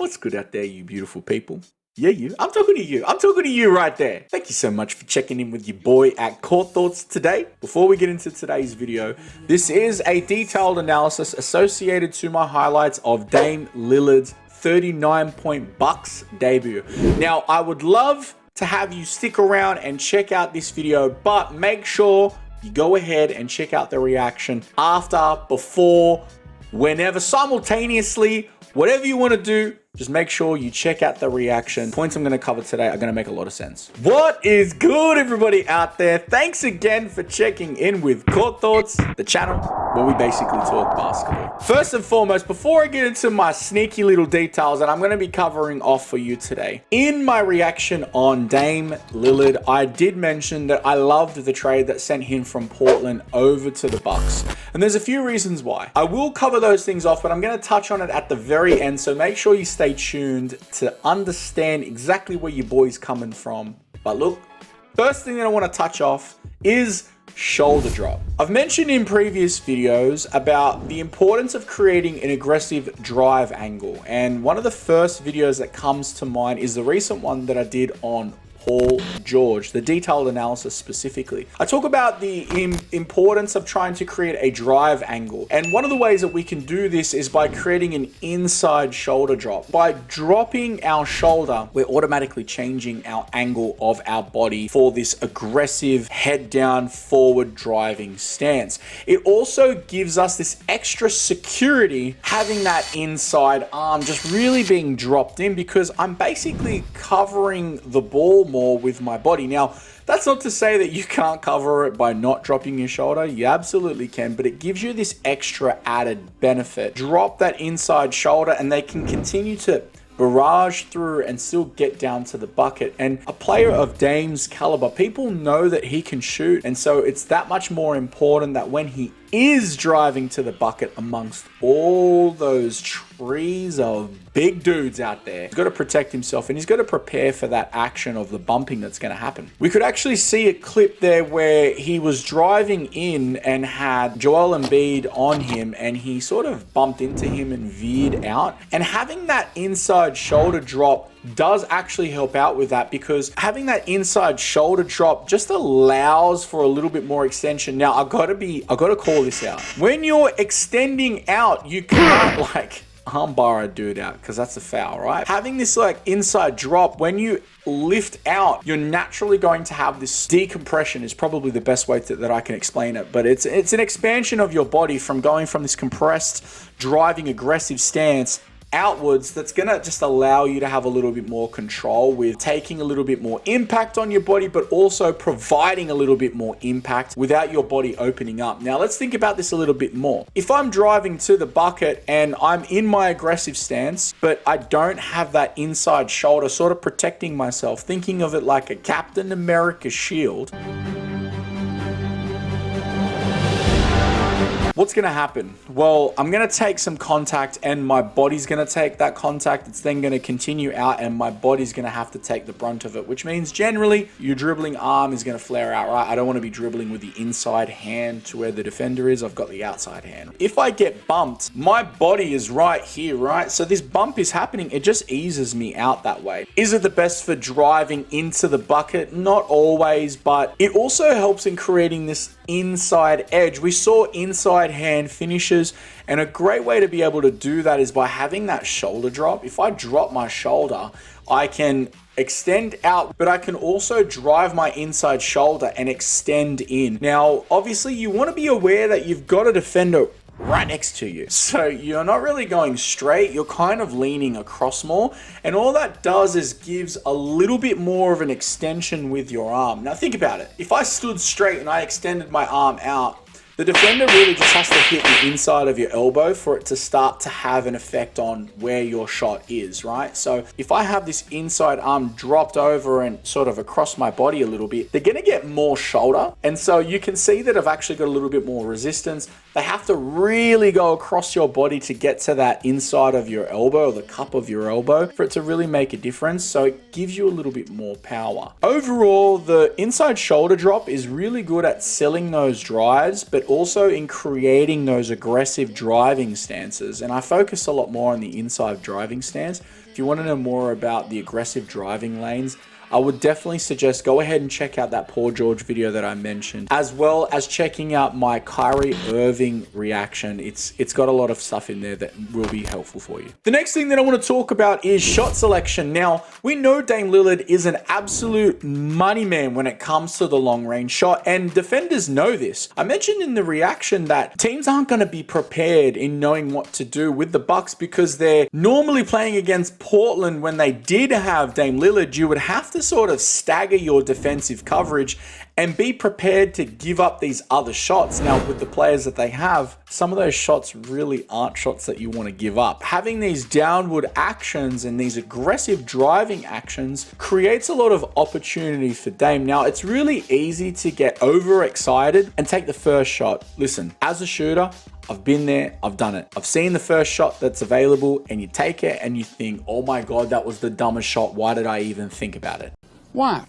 What's good out there, you beautiful people? Yeah, you. I'm talking to you. I'm talking to you right there. Thank you so much for checking in with your boy at Court Thoughts today. Before we get into today's video, this is a detailed analysis associated to my highlights of Dame Lillard's 39-point Bucks debut. Now, I would love to have you stick around and check out this video, but make sure you go ahead and check out the reaction after, before, whenever, simultaneously, whatever you want to do. Just make sure you check out the reaction. Points I'm going to cover today are going to make a lot of sense. What is good, everybody out there? Thanks again for checking in with Court Thoughts, the channel where we basically talk basketball. First and foremost, before I get into my sneaky little details that I'm going to be covering off for you today, in my reaction on Dame Lillard, I did mention that I loved the trade that sent him from Portland over to the Bucks. And there's a few reasons why. I will cover those things off, but I'm going to touch on it at the very end, so make sure you stay tuned to understand exactly where your boy's coming from. But look, first thing that I want to touch off is shoulder drop. I've mentioned in previous videos about the importance of creating an aggressive drive angle, and one of the first videos that comes to mind is the recent one that I did on Paul George, the detailed analysis specifically. I talk about the importance of trying to create a drive angle. And one of the ways that we can do this is by creating an inside shoulder drop. By dropping our shoulder, we're automatically changing our angle of our body for this aggressive head down forward driving stance. It also gives us this extra security having that inside arm just really being dropped in, because I'm basically covering the ball more with my body. Now, that's not to say that you can't cover it by not dropping your shoulder. You absolutely can, but it gives you this extra added benefit. Drop that inside shoulder and they can continue to barrage through and still get down to the bucket. And a player of Dame's caliber, people know that he can shoot, and so it's that much more important that when he is driving to the bucket amongst all those trees of big dudes out there, he's got to protect himself and he's got to prepare for that action of the bumping that's going to happen. We could actually see a clip there where he was driving in and had Joel Embiid on him, and he sort of bumped into him and veered out. And having that inside shoulder drop does actually help out with that, because having that inside shoulder drop just allows for a little bit more extension. Now, I gotta call this out. When you're extending out, you can't like armbar a dude out, because that's a foul, right? Having this like inside drop, when you lift out, you're naturally going to have this decompression, is probably the best way that I can explain it. But it's an expansion of your body from going from this compressed, driving, aggressive stance outwards, that's gonna just allow you to have a little bit more control with taking a little bit more impact on your body, but also providing a little bit more impact without your body opening up. Now, let's think about this a little bit more. If I'm driving to the bucket and I'm in my aggressive stance, but I don't have that inside shoulder sort of protecting myself, thinking of it like a Captain America shield, what's going to happen? Well, I'm going to take some contact and my body's going to take that contact. It's then going to continue out and my body's going to have to take the brunt of it, which means generally your dribbling arm is going to flare out, right? I don't want to be dribbling with the inside hand to where the defender is. I've got the outside hand. If I get bumped, my body is right here, right? So this bump is happening. It just eases me out that way. Is it the best for driving into the bucket? Not always, but it also helps in creating this inside edge. We saw inside hand finishes, and a great way to be able to do that is by having that shoulder drop. If I drop my shoulder, I can extend out, but I can also drive my inside shoulder and extend in. Now, obviously, you want to be aware that you've got a defender right next to you, so you're not really going straight, you're kind of leaning across more, and all that does is gives a little bit more of an extension with your arm. Now think about it. If I stood straight and I extended my arm out, the defender really just has to hit the inside of your elbow for it to start to have an effect on where your shot is, right? So if I have this inside arm dropped over and sort of across my body a little bit, they're going to get more shoulder. And so you can see that I've actually got a little bit more resistance. They have to really go across your body to get to that inside of your elbow, or the cup of your elbow, for it to really make a difference. So it gives you a little bit more power. Overall, the inside shoulder drop is really good at selling those drives, but also in creating those aggressive driving stances. And I focus a lot more on the inside driving stance. If you want to know more about the aggressive driving lanes, I would definitely suggest go ahead and check out that Paul George video that I mentioned, as well as checking out my Kyrie Irving reaction. It's got a lot of stuff in there that will be helpful for you. The next thing that I want to talk about is shot selection. Now, we know Dame Lillard is an absolute money man when it comes to the long range shot, and defenders know this. I mentioned in the reaction that teams aren't going to be prepared in knowing what to do with the Bucks because they're normally playing against Portland. When they did have Dame Lillard, you would have to sort of stagger your defensive coverage and be prepared to give up these other shots. Now, with the players that they have, some of those shots really aren't shots that you want to give up. Having these downward actions and these aggressive driving actions creates a lot of opportunity for Dame. Now, it's really easy to get overexcited and take the first shot. Listen, as a shooter, I've been there, I've done it. I've seen the first shot that's available and you take it and you think, oh my God, that was the dumbest shot. Why did I even think about it? Why?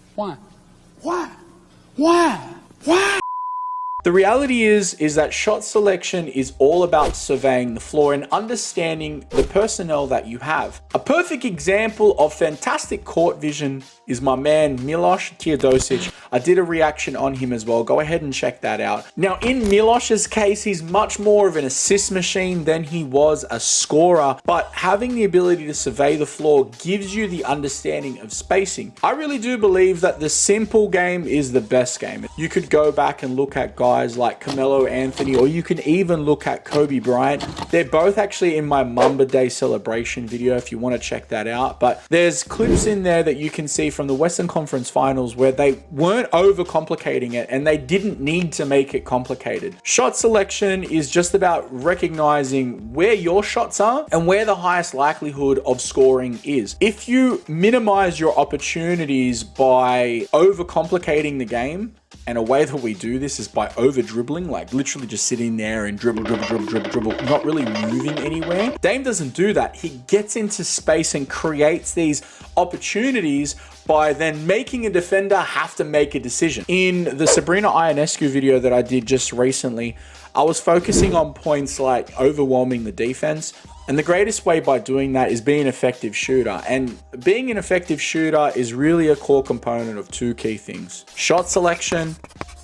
The reality is that shot selection is all about surveying the floor and understanding the personnel that you have. A perfect example of fantastic court vision is my man Miloš Teodosic. I did a reaction on him as well. Go ahead and check that out. Now, in Miloš's case, he's much more of an assist machine than he was a scorer, but having the ability to survey the floor gives you the understanding of spacing. I really do believe that the simple game is the best game. You could go back and look at guys like Carmelo Anthony, or you can even look at Kobe Bryant. They're both actually in my Mamba Day celebration video if you want to check that out. But there's clips in there that you can see from the Western Conference Finals where they weren't overcomplicating it and they didn't need to make it complicated. Shot selection is just about recognizing where your shots are and where the highest likelihood of scoring is. If you minimize your opportunities by overcomplicating the game, and a way that we do this is by over dribbling, like literally just sitting there and dribble, not really moving anywhere. Dame doesn't do that. He gets into space and creates these opportunities by then making a defender have to make a decision. In the Sabrina Ionescu video that I did just recently, I was focusing on points like overwhelming the defense. And the greatest way by doing that is being an effective shooter. And being an effective shooter is really a core component of two key things: shot selection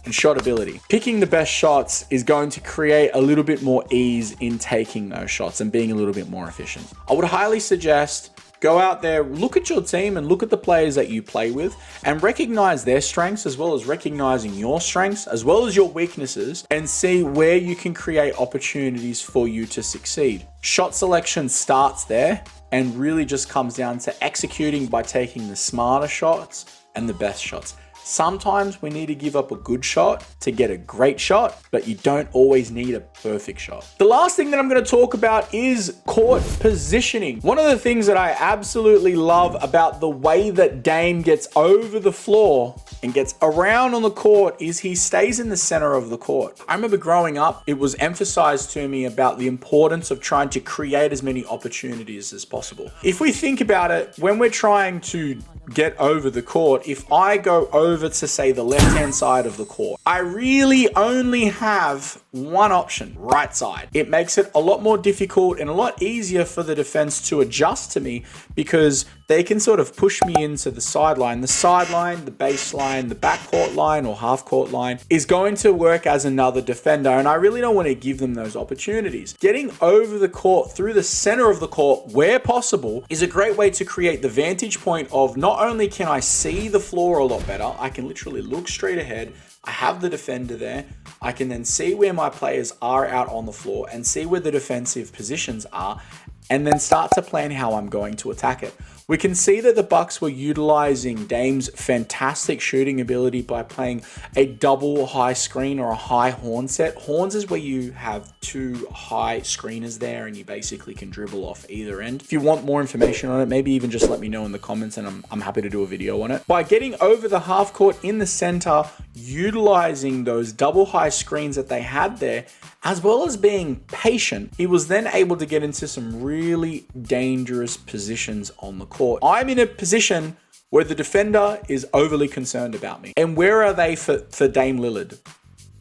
and shot ability. Picking the best shots is going to create a little bit more ease in taking those shots and being a little bit more efficient. I would highly suggest go out there, look at your team and look at the players that you play with and recognize their strengths as well as recognizing your strengths as well as your weaknesses, and see where you can create opportunities for you to succeed. Shot selection starts there and really just comes down to executing by taking the smarter shots and the best shots. Sometimes we need to give up a good shot to get a great shot, but you don't always need a perfect shot. The last thing that I'm going to talk about is court positioning. One of the things that I absolutely love about the way that Dame gets over the floor and gets around on the court is he stays in the center of the court. I remember growing up, it was emphasized to me about the importance of trying to create as many opportunities as possible. If we think about it, when we're trying to get over the court, if I go over to say the left-hand side of the court, I really only have one option, right side. It makes it a lot more difficult and a lot easier for the defense to adjust to me because they can sort of push me into the sideline. The sideline, the baseline, the backcourt line or half-court line is going to work as another defender, and I really don't want to give them those opportunities. Getting over the court through the center of the court where possible is a great way to create the vantage point of not only can I see the floor a lot better, I can literally look straight ahead, I have the defender there, I can then see where my players are out on the floor and see where the defensive positions are, and then start to plan how I'm going to attack it. We can see that the Bucks were utilizing Dame's fantastic shooting ability by playing a double high screen or a high horn set. Horns is where you have two high screeners there and you basically can dribble off either end. If you want more information on it, maybe even just let me know in the comments and I'm happy to do a video on it. By getting over the half court in the center, utilizing those double high screens that they had there, as well as being patient, he was then able to get into some really dangerous positions on the court. I'm in a position where the defender is overly concerned about me. And where are they for Dame Lillard?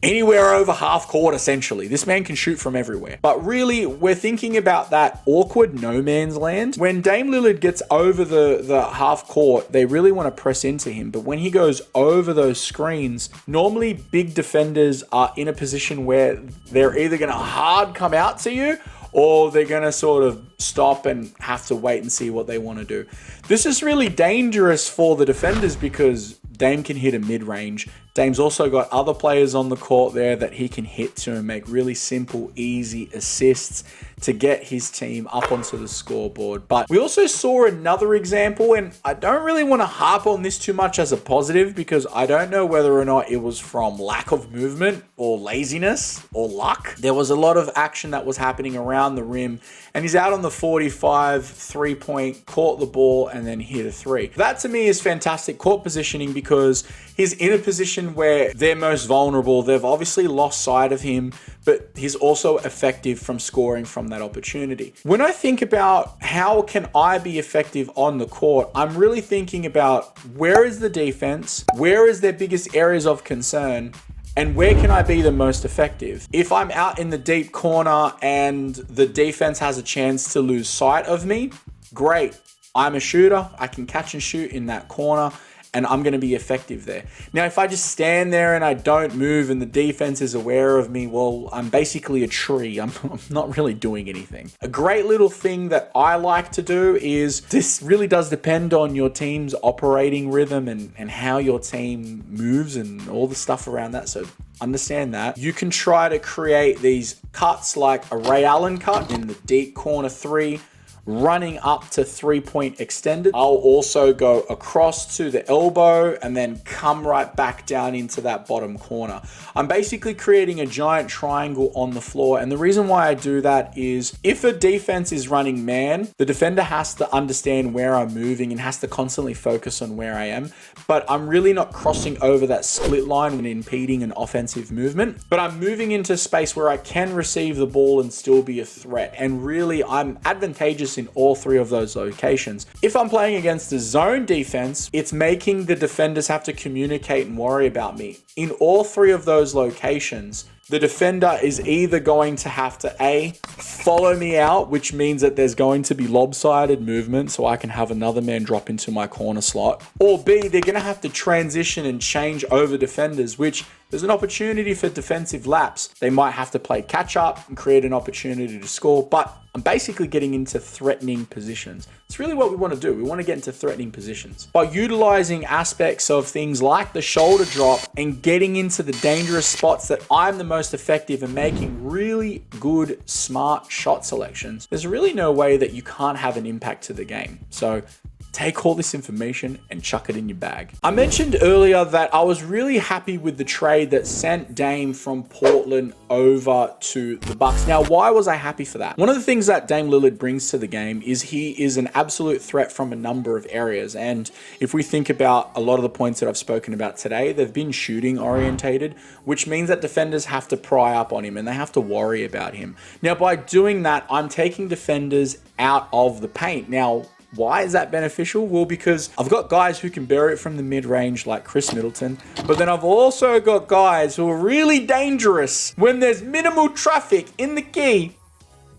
anywhere over half court, essentially. This man can shoot from everywhere. But really, we're thinking about that awkward no man's land. When Dame Lillard gets over the half court, they really want to press into him. But when he goes over those screens, normally big defenders are in a position where they're either going to hard come out to you, or they're going to sort of stop and have to wait and see what they want to do. This is really dangerous for the defenders because Dame can hit a mid-range. Dame's also got other players on the court there that he can hit to and make really simple, easy assists to get his team up onto the scoreboard. But we also saw another example, and I don't really want to harp on this too much as a positive because I don't know whether or not it was from lack of movement or laziness or luck. There was a lot of action that was happening around the rim, and he's out on the 45, three-point, caught the ball, and then hit a three. That to me is fantastic court positioning because he's in a position where they're most vulnerable. They've obviously lost sight of him, but he's also effective from scoring from that opportunity. When I think about how can I be effective on the court, I'm really thinking about where is the defense, where is their biggest areas of concern, and where can I be the most effective? If I'm out in the deep corner and the defense has a chance to lose sight of me, great. I'm a shooter. I can catch and shoot in that corner, and I'm going to be effective there. Now, if I just stand there and I don't move and the defense is aware of me, well, I'm basically a tree. I'm not really doing anything. A great little thing that I like to do is, this really does depend on your team's operating rhythm and how your team moves and all the stuff around that. So understand that. You can try to create these cuts like a Ray Allen cut in the deep corner three, running up to three-point extended. I'll also go across to the elbow and then come right back down into that bottom corner. I'm basically creating a giant triangle on the floor. And the reason why I do that is if a defense is running man, the defender has to understand where I'm moving and has to constantly focus on where I am. But I'm really not crossing over that split line when impeding an offensive movement. But I'm moving into space where I can receive the ball and still be a threat. And really, I'm advantageous in all three of those locations. If I'm playing against a zone defense, it's making the defenders have to communicate and worry about me. In all three of those locations, the defender is either going to have to A, follow me out, which means that there's going to be lopsided movement so I can have another man drop into my corner slot, or B, they're going to have to transition and change over defenders, which there's an opportunity for defensive laps. They might have to play catch up and create an opportunity to score, but I'm basically getting into threatening positions. It's really what we want to do. We want to get into threatening positions. By utilizing aspects of things like the shoulder drop and getting into the dangerous spots that I'm the most effective and making really good, smart shot selections, there's really no way that you can't have an impact to the game. So take all this information and chuck it in your bag. I mentioned earlier that I was really happy with the trade that sent Dame from Portland over to the Bucks. Now, why was I happy for that? One of the things that Dame Lillard brings to the game is he is an absolute threat from a number of areas. And if we think about a lot of the points that I've spoken about today, they've been shooting orientated, which means that defenders have to pry up on him and they have to worry about him. Now, by doing that, I'm taking defenders out of the paint. Now, why is that beneficial? Well, because I've got guys who can bury it from the mid-range like Chris Middleton, but then I've also got guys who are really dangerous when there's minimal traffic in the key,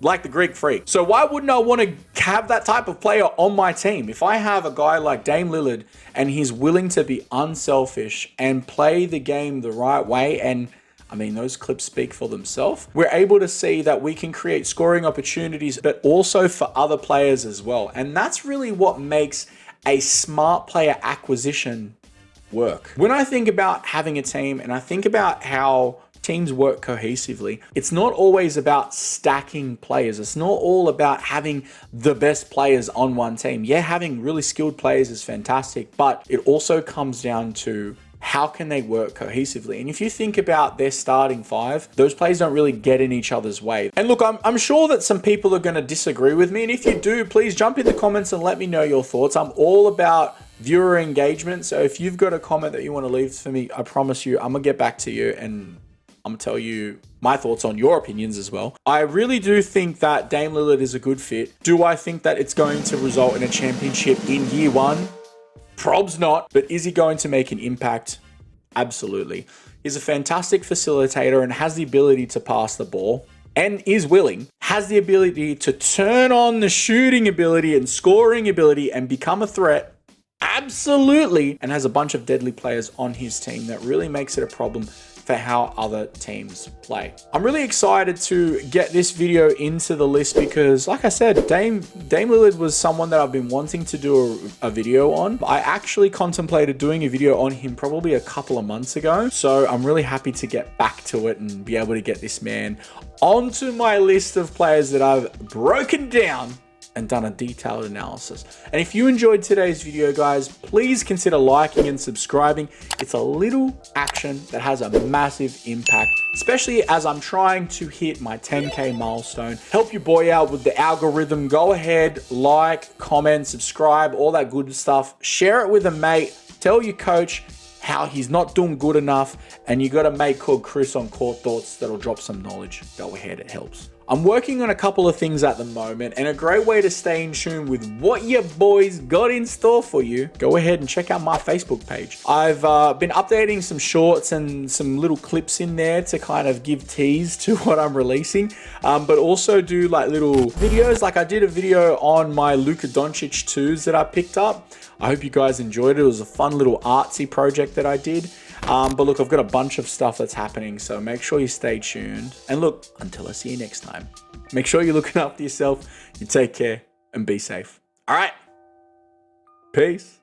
like the Greek Freak. So why wouldn't I want to have that type of player on my team? If I have a guy like Dame Lillard and he's willing to be unselfish and play the game the right way, and I mean, those clips speak for themselves. We're able to see that we can create scoring opportunities, but also for other players as well. And that's really what makes a smart player acquisition work. When I think about having a team and I think about how teams work cohesively, it's not always about stacking players. It's not all about having the best players on one team. Yeah, having really skilled players is fantastic, but it also comes down to how can they work cohesively? And if you think about their starting five, those players don't really get in each other's way. And look, I'm sure that some people are going to disagree with me. And if you do, please jump in the comments and let me know your thoughts. I'm all about viewer engagement. So if you've got a comment that you want to leave for me, I promise you, I'm going to get back to you and I'm going to tell you my thoughts on your opinions as well. I really do think that Dame Lillard is a good fit. Do I think that it's going to result in a championship in year one? Probs not, but is he going to make an impact? Absolutely. is a fantastic facilitator and has the ability to pass the ball and is willing, has the ability to turn on the shooting ability and scoring ability and become a threat. Absolutely. And has a bunch of deadly players on his team that really makes it a problem for how other teams play. I'm really excited to get this video into the list because, like I said, Dame Lillard was someone that I've been wanting to do a video on. I actually contemplated doing a video on him probably a couple of months ago. So I'm really happy to get back to it and be able to get this man onto my list of players that I've broken down and done a detailed analysis. And if you enjoyed today's video, guys, please consider liking and subscribing. It's a little action that has a massive impact, especially as I'm trying to hit my 10K milestone. Help your boy out with the algorithm. Go ahead, like, comment, subscribe, all that good stuff. Share it with a mate. Tell your coach how he's not doing good enough, and you got a mate called Chris on Court Thoughts that'll drop some knowledge. Go ahead, it helps. I'm working on a couple of things at the moment, and a great way to stay in tune with what your boys got in store for you, go ahead and check out my Facebook page. I've been updating some shorts and some little clips in there to kind of give tease to what I'm releasing, but also do like little videos. Like I did a video on my Luka Doncic 2s that I picked up. I hope you guys enjoyed it. It was a fun little artsy project that I did. But look, I've got a bunch of stuff that's happening, so make sure you stay tuned. And look, until I see you next time, make sure you're looking after yourself, you take care, and be safe. All right. Peace.